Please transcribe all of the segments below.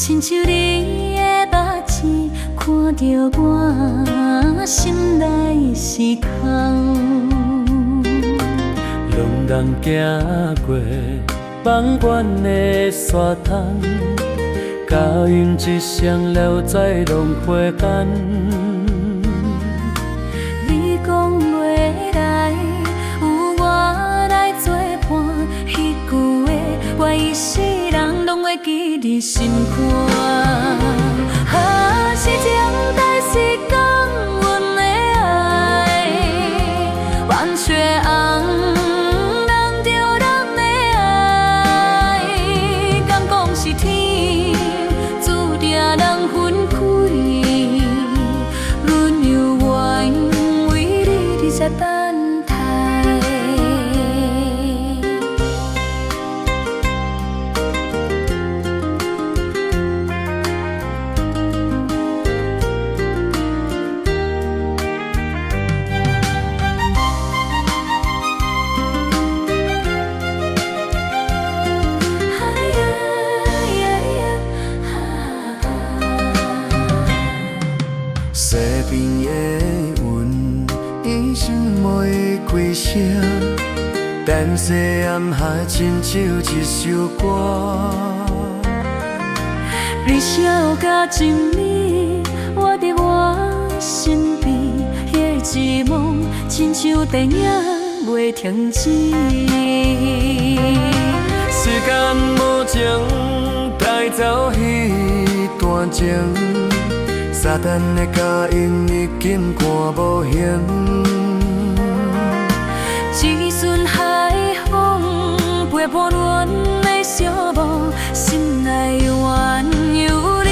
亲像你的目睭，看着我心内是空。两人行过茫远的沙滩，甲因一双留在浪花间。你讲落来，有我来作伴，彼句话，我一世人拢会记伫心肝。是情代是讲阮的爱，万雪红，人着人的爱，敢讲是天注定人分开，阮又愿为你伫这等待。西边的云，伊想袂开声，等西暗下亲像一首歌。你笑甲真美，我伫我身边，迄个寂寞亲像电影袂停止。时间无情，带走彼段情。沙滩的脚印已经看无形，一瞬海风陪伴阮的寂寞，心内愿有你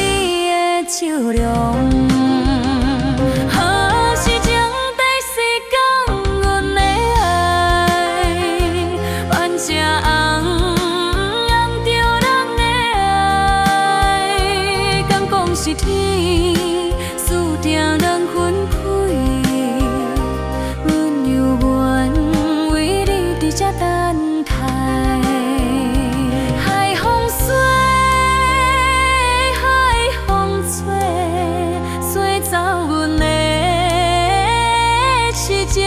的照亮。是情代是讲阮的爱，万正红，红着人的爱，敢讲是天。注定人分开，阮又愿为你伫这等待。海风吹，海风吹，吹走阮的痴情。